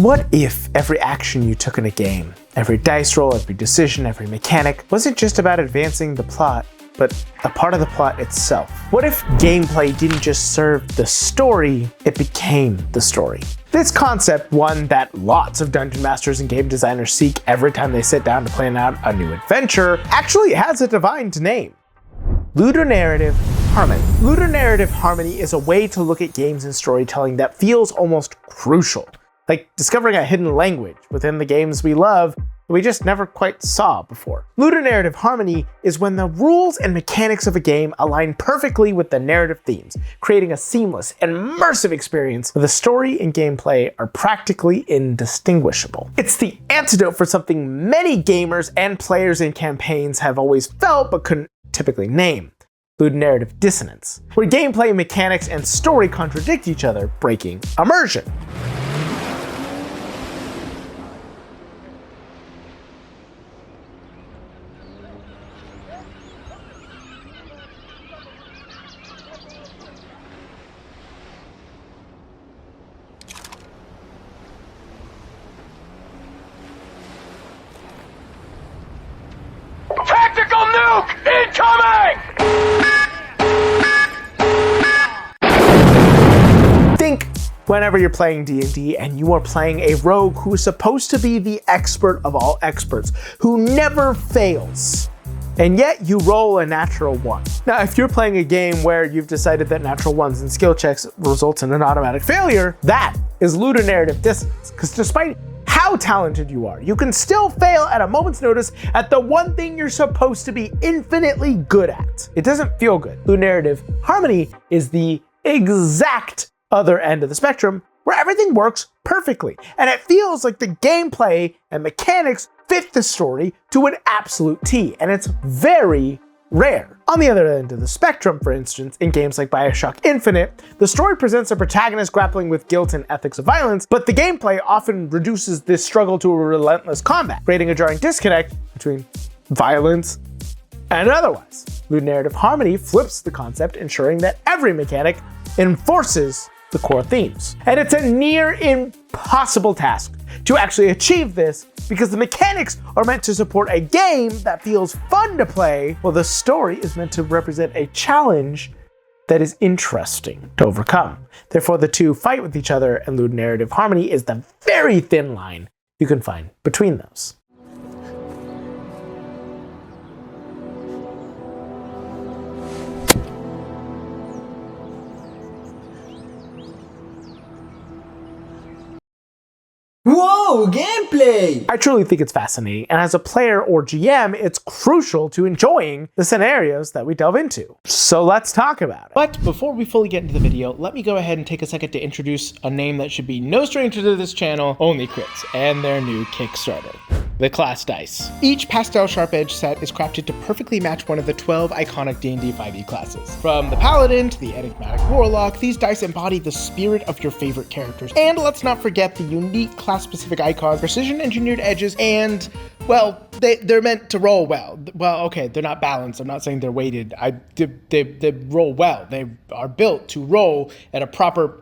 What if every action you took in a game, every dice roll, every decision, every mechanic, wasn't just about advancing the plot, but a part of the plot itself? What if gameplay didn't just serve the story, it became the story? This concept, one that lots of dungeon masters and game designers seek every time they sit down to plan out a new adventure, actually has a defined name: ludonarrative harmony. Ludonarrative harmony is a way to look at games and storytelling that feels almost crucial, like discovering a hidden language within the games we love that we just never quite saw before. Ludonarrative harmony is when the rules and mechanics of a game align perfectly with the narrative themes, creating a seamless and immersive experience where the story and gameplay are practically indistinguishable. It's the antidote for something many gamers and players in campaigns have always felt but couldn't typically name: ludonarrative dissonance, where gameplay, mechanics, and story contradict each other, breaking immersion. Tactical nuke incoming! Think whenever you're playing D&D and you are playing a rogue who is supposed to be the expert of all experts, who never fails, and yet you roll a natural 1. Now, if you're playing a game where you've decided that natural 1s and skill checks result in an automatic failure, that is ludonarrative dissonance, because despite how talented you are, you can still fail at a moment's notice at the one thing you're supposed to be infinitely good at. It doesn't feel good. Ludonarrative harmony is the exact other end of the spectrum, where everything works perfectly, and it feels like the gameplay and mechanics fit the story to an absolute T, and it's very rare. On the other end of the spectrum, for instance, in games like BioShock Infinite, the story presents a protagonist grappling with guilt and ethics of violence, but the gameplay often reduces this struggle to a relentless combat, creating a jarring disconnect between violence and otherwise. Ludonarrative harmony flips the concept, ensuring that every mechanic enforces the core themes. And it's a near impossible task to actually achieve this, because the mechanics are meant to support a game that feels fun to play, while the story is meant to represent a challenge that is interesting to overcome. Therefore, the two fight with each other, and ludonarrative harmony is the very thin line you can find between those. Whoa, gameplay! I truly think it's fascinating, and as a player or GM, it's crucial to enjoying the scenarios that we delve into. So let's talk about it. But before we fully get into the video, let me go ahead and take a second to introduce a name that should be no stranger to this channel, Only Crits, and their new Kickstarter: the Class Dice. Each pastel sharp edge set is crafted to perfectly match one of the 12 iconic D&D 5e classes. From the Paladin to the enigmatic Warlock, these dice embody the spirit of your favorite characters. And let's not forget the unique class-specific icons, precision-engineered edges, and, well, they're meant to roll well. Well, okay, they're not balanced. I'm not saying they're weighted. They roll well. They are built to roll at a proper...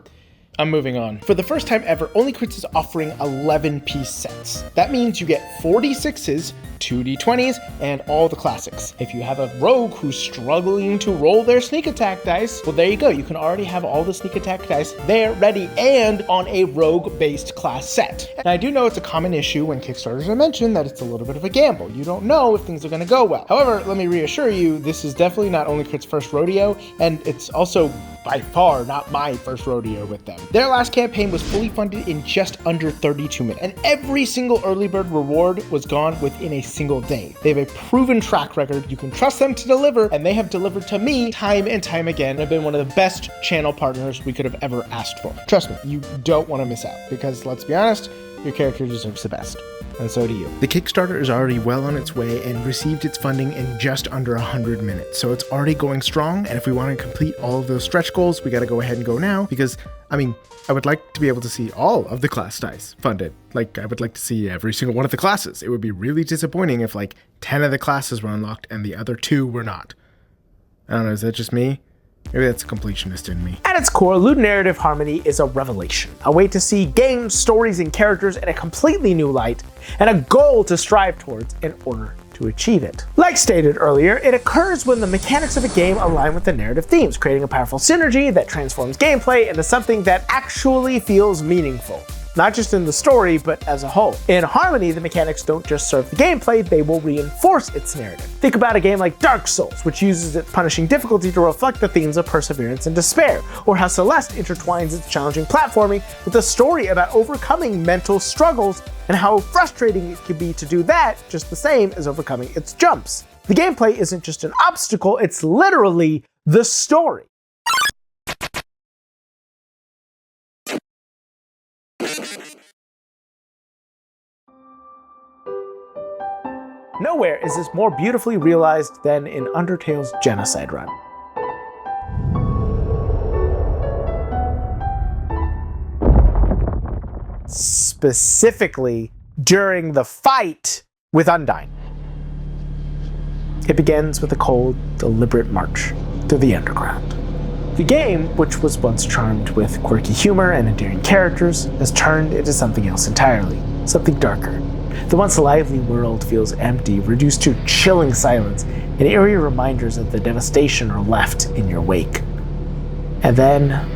I'm moving on. For the first time ever, Only Crits is offering 11-piece sets. That means you get 46s, 2d20s, and all the classics. If you have a rogue who's struggling to roll their sneak attack dice, well, there you go. You can already have all the sneak attack dice there, ready, and on a rogue-based class set. And I do know it's a common issue when Kickstarters are mentioned that it's a little bit of a gamble. You don't know if things are going to go well. However, let me reassure you, this is definitely not Only Crits' first rodeo, and it's also by far not my first rodeo with them. Their last campaign was fully funded in just under 32 minutes, and every single early bird reward was gone within a single day. They have a proven track record. You can trust them to deliver, and they have delivered to me time and time again, and have been one of the best channel partners we could have ever asked for. Trust me, you don't want to miss out, because let's be honest, your character deserves the best. And so do you. The Kickstarter is already well on its way and received its funding in just under 100 minutes. So it's already going strong. And if we want to complete all of those stretch goals, we got to go ahead and go now, because, I mean, I would like to be able to see all of the class dice funded. Like, I would like to see every single one of the classes. It would be really disappointing if like 10 of the classes were unlocked and the other 2 were not. I don't know, is that just me? Maybe that's a completionist in me. At its core, ludonarrative harmony is a revelation, a way to see games, stories, and characters in a completely new light, and a goal to strive towards in order to achieve it. Like stated earlier, it occurs when the mechanics of a game align with the narrative themes, creating a powerful synergy that transforms gameplay into something that actually feels meaningful. Not just in the story, but as a whole. In Harmony, the mechanics don't just serve the gameplay, they will reinforce its narrative. Think about a game like Dark Souls, which uses its punishing difficulty to reflect the themes of perseverance and despair, or how Celeste intertwines its challenging platforming with a story about overcoming mental struggles and how frustrating it can be to do that just the same as overcoming its jumps. The gameplay isn't just an obstacle, it's literally the story. Nowhere is this more beautifully realized than in Undertale's Genocide run. Specifically, during the fight with Undyne. It begins with a cold, deliberate march through the underground. The game, which was once charmed with quirky humor and endearing characters, has turned into something else entirely, something darker. The once lively world feels empty, reduced to chilling silence, and eerie reminders of the devastation are left in your wake. And then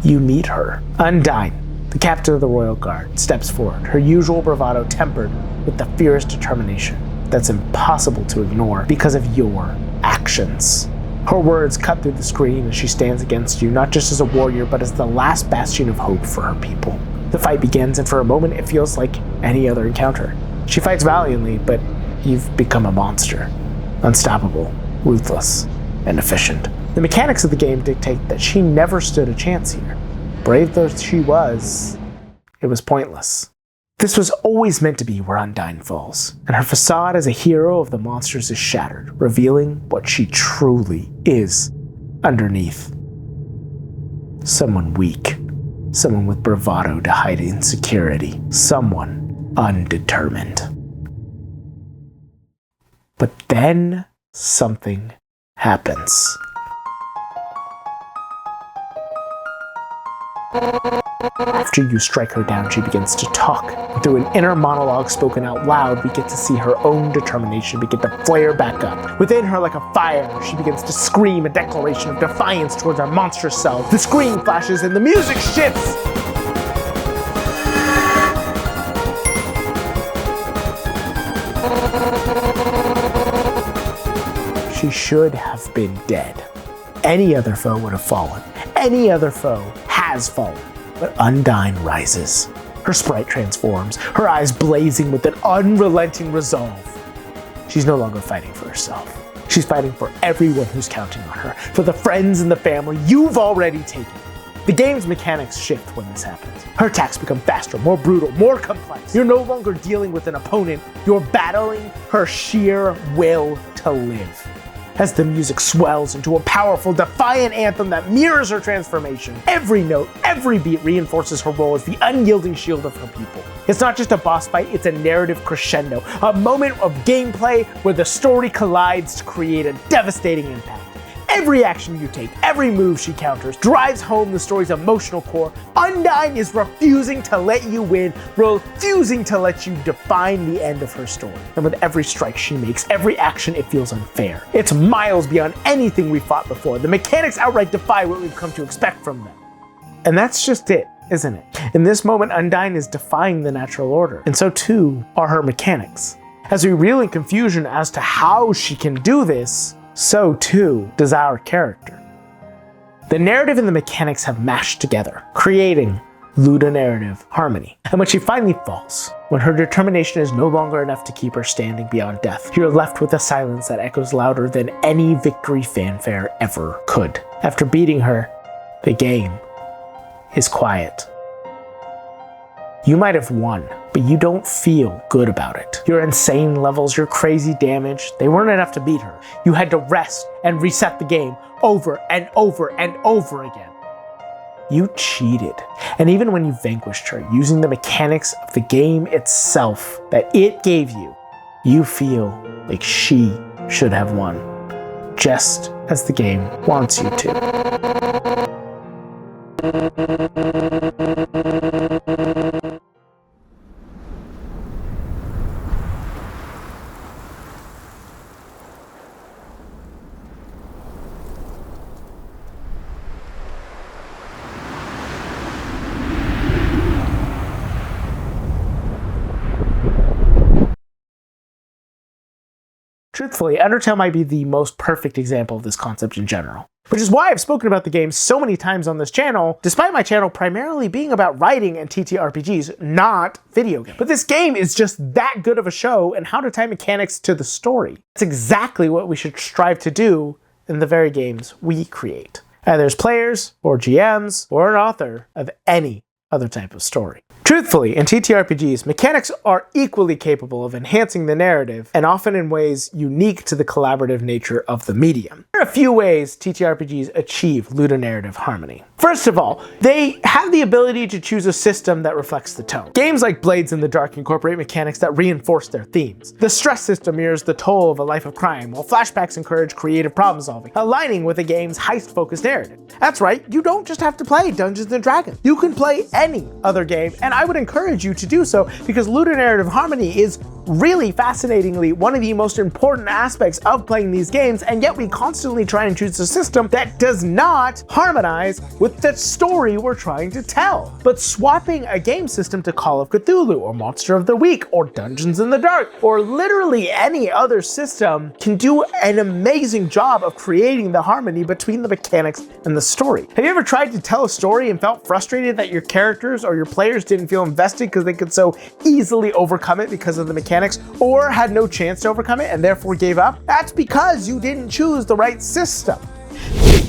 you meet her. Undyne, the captain of the Royal Guard, steps forward, her usual bravado tempered with the fierce determination that's impossible to ignore because of your actions. Her words cut through the screen as she stands against you, not just as a warrior, but as the last bastion of hope for her people. The fight begins, and for a moment it feels like any other encounter. She fights valiantly, but you've become a monster. Unstoppable, ruthless, and efficient. The mechanics of the game dictate that she never stood a chance here. Brave though she was, it was pointless. This was always meant to be where Undyne falls, and her facade as a hero of the monsters is shattered, revealing what she truly is underneath. Someone weak. Someone with bravado to hide insecurity. Someone undetermined. But then something happens. After you strike her down, she begins to talk. And through an inner monologue spoken out loud, we get to see her own determination begin to flare back up. Within her, like a fire, she begins to scream a declaration of defiance towards our monstrous selves. The screen flashes and the music shifts! She should have been dead. Any other foe would have fallen. Any other foe has fallen. But Undyne rises. Her sprite transforms, her eyes blazing with an unrelenting resolve. She's no longer fighting for herself. She's fighting for everyone who's counting on her, for the friends and the family you've already taken. The game's mechanics shift when this happens. Her attacks become faster, more brutal, more complex. You're no longer dealing with an opponent, you're battling her sheer will to live. As the music swells into a powerful, defiant anthem that mirrors her transformation. Every note, every beat reinforces her role as the unyielding shield of her people. It's not just a boss fight, it's a narrative crescendo, a moment of gameplay where the story collides to create a devastating impact. Every action you take, every move she counters, drives home the story's emotional core. Undyne is refusing to let you win, refusing to let you define the end of her story. And with every strike she makes, every action, it feels unfair. It's miles beyond anything we fought before. The mechanics outright defy what we've come to expect from them. And that's just it, isn't it? In this moment, Undyne is defying the natural order, and so too are her mechanics. As we reel in confusion as to how she can do this, so too does our character. The narrative and the mechanics have mashed together, creating ludonarrative harmony. And when she finally falls, when her determination is no longer enough to keep her standing beyond death, you're left with a silence that echoes louder than any victory fanfare ever could. After beating her, the game is quiet. You might have won, but you don't feel good about it. Your insane levels, your crazy damage, they weren't enough to beat her. You had to rest and reset the game over and over and over again. You cheated. And even when you vanquished her, using the mechanics of the game itself that it gave you, you feel like she should have won. Just as the game wants you to. Truthfully, Undertale might be the most perfect example of this concept in general, which is why I've spoken about the game so many times on this channel, despite my channel primarily being about writing and TTRPGs, not video games. But this game is just that good of a show and how to tie mechanics to the story. It's exactly what we should strive to do in the very games we create, either as players or GMs or an author of any other type of story. Truthfully, in TTRPGs, mechanics are equally capable of enhancing the narrative, and often in ways unique to the collaborative nature of the medium. There are a few ways TTRPGs achieve ludonarrative harmony. First of all, they have the ability to choose a system that reflects the tone. Games like Blades in the Dark incorporate mechanics that reinforce their themes. The stress system mirrors the toll of a life of crime, while flashbacks encourage creative problem solving, aligning with the game's heist-focused narrative. That's right, you don't just have to play Dungeons & Dragons. You can play any other game, and I would encourage you to do so because ludonarrative harmony is really fascinatingly one of the most important aspects of playing these games, and yet we constantly try and choose a system that does not harmonize with the story we're trying to tell. But swapping a game system to Call of Cthulhu or Monster of the Week or Dungeons in the Dark or literally any other system can do an amazing job of creating the harmony between the mechanics and the story. Have you ever tried to tell a story and felt frustrated that your characters or your players didn't feel invested because they could so easily overcome it because of the mechanics, or had no chance to overcome it and therefore gave up? That's because you didn't choose the right system.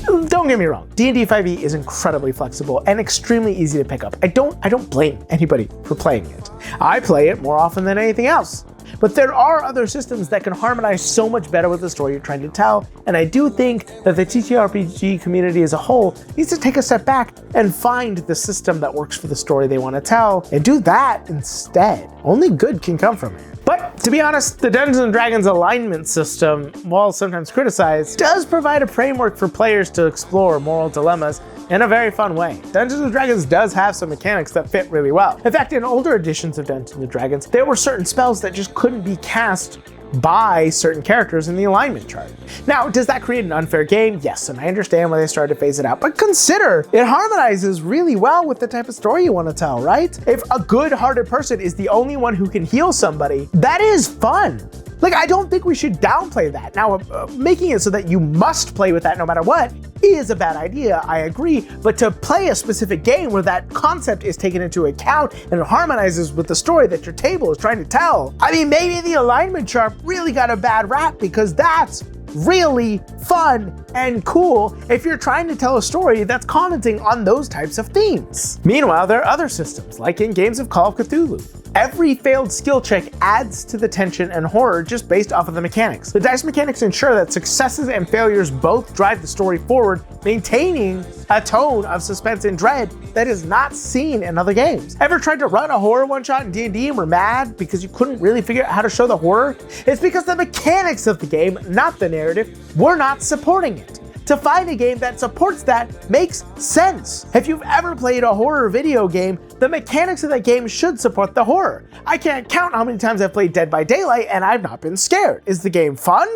Don't get me wrong, D&D 5e is incredibly flexible and extremely easy to pick up. I don't blame anybody for playing it. I play it more often than anything else. But there are other systems that can harmonize so much better with the story you're trying to tell, and I do think that the TTRPG community as a whole needs to take a step back and find the system that works for the story they want to tell, and do that instead. Only good can come from it. But to be honest, the Dungeons & Dragons alignment system, while sometimes criticized, does provide a framework for players to explore moral dilemmas in a very fun way. Dungeons & Dragons does have some mechanics that fit really well. In fact, in older editions of Dungeons & Dragons, there were certain spells that just couldn't be cast by certain characters in the alignment chart. Now, does that create an unfair game? Yes, and I understand why they started to phase it out, but consider it harmonizes really well with the type of story you want to tell, right? If a good-hearted person is the only one who can heal somebody, that is fun. Like, I don't think we should downplay that. Now, making it so that you must play with that no matter what is a bad idea, I agree, but to play a specific game where that concept is taken into account and it harmonizes with the story that your table is trying to tell, I mean, maybe the alignment chart really got a bad rap because that's really fun and cool if you're trying to tell a story that's commenting on those types of themes. Meanwhile, there are other systems, like in games of Call of Cthulhu. Every failed skill check adds to the tension and horror just based off of the mechanics. The dice mechanics ensure that successes and failures both drive the story forward, maintaining a tone of suspense and dread that is not seen in other games. Ever tried to run a horror one-shot in D&D and were mad because you couldn't really figure out how to show the horror? It's because the mechanics of the game, not the narrative, were not supporting it. To find a game that supports that makes sense. If you've ever played a horror video game, the mechanics of that game should support the horror. I can't count how many times I've played Dead by Daylight and I've not been scared. Is the game fun?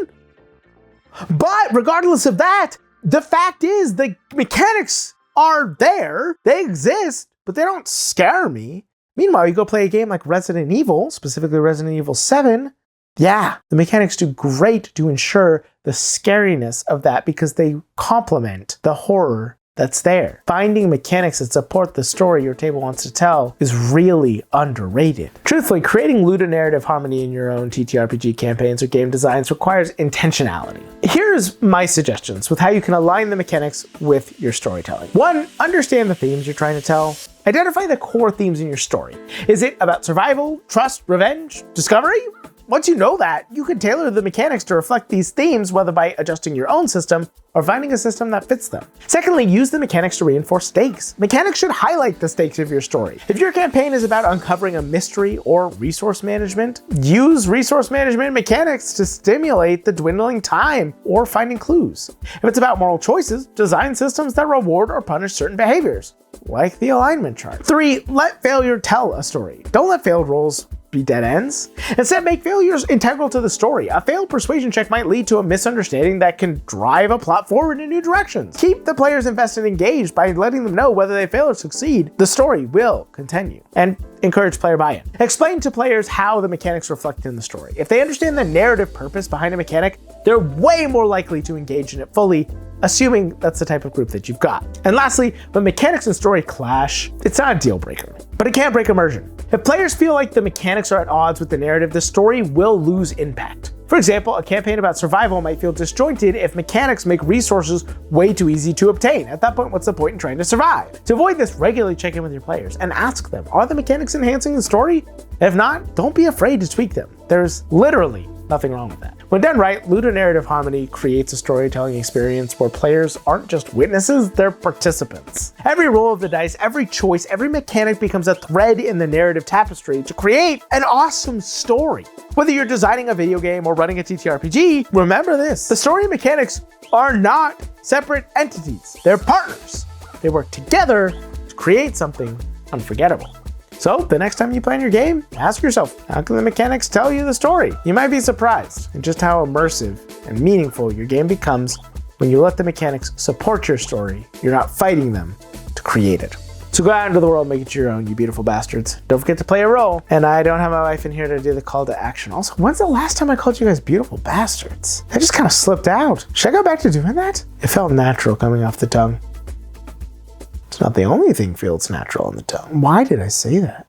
But regardless of that, the fact is the mechanics are there, they exist, but they don't scare me. Meanwhile, you go play a game like Resident Evil, specifically Resident Evil 7, yeah, the mechanics do great to ensure the scariness of that because they complement the horror that's there. Finding mechanics that support the story your table wants to tell is really underrated. Truthfully, creating ludonarrative harmony in your own TTRPG campaigns or game designs requires intentionality. Here's my suggestions with how you can align the mechanics with your storytelling. 1, understand the themes you're trying to tell. Identify the core themes in your story. Is it about survival, trust, revenge, discovery? Once you know that, you can tailor the mechanics to reflect these themes, whether by adjusting your own system or finding a system that fits them. Secondly, use the mechanics to reinforce stakes. Mechanics should highlight the stakes of your story. If your campaign is about uncovering a mystery or resource management, use resource management mechanics to stimulate the dwindling time or finding clues. If it's about moral choices, design systems that reward or punish certain behaviors, like the alignment chart. 3, let failure tell a story. Don't let failed rolls be dead ends. Instead, make failures integral to the story. A failed persuasion check might lead to a misunderstanding that can drive a plot forward in new directions. Keep the players invested and engaged by letting them know whether they fail or succeed. The story will continue. And encourage player buy-in. Explain to players how the mechanics reflect in the story. If they understand the narrative purpose behind a mechanic, they're way more likely to engage in it fully, assuming that's the type of group that you've got. And lastly, when mechanics and story clash, it's not a deal breaker, but it can't break immersion. If players feel like the mechanics are at odds with the narrative, the story will lose impact. For example, a campaign about survival might feel disjointed if mechanics make resources way too easy to obtain. At that point, what's the point in trying to survive? To avoid this, regularly check in with your players and ask them, are the mechanics enhancing the story? If not, don't be afraid to tweak them. There's literally nothing wrong with that. When done right, ludonarrative harmony creates a storytelling experience where players aren't just witnesses, they're participants. Every roll of the dice, every choice, every mechanic becomes a thread in the narrative tapestry to create an awesome story. Whether you're designing a video game or running a TTRPG, remember this: the story and mechanics are not separate entities. They're partners. They work together to create something unforgettable. So the next time you plan your game, ask yourself, how can the mechanics tell you the story? You might be surprised at just how immersive and meaningful your game becomes when you let the mechanics support your story. You're not fighting them to create it. So go out into the world, make it your own, you beautiful bastards. Don't forget to play a role. And I don't have my wife in here to do the call to action. Also, when's the last time I called you guys beautiful bastards? That just kind of slipped out. Should I go back to doing that? It felt natural coming off the tongue. It's not the only thing feels natural on the tongue. Why did I say that?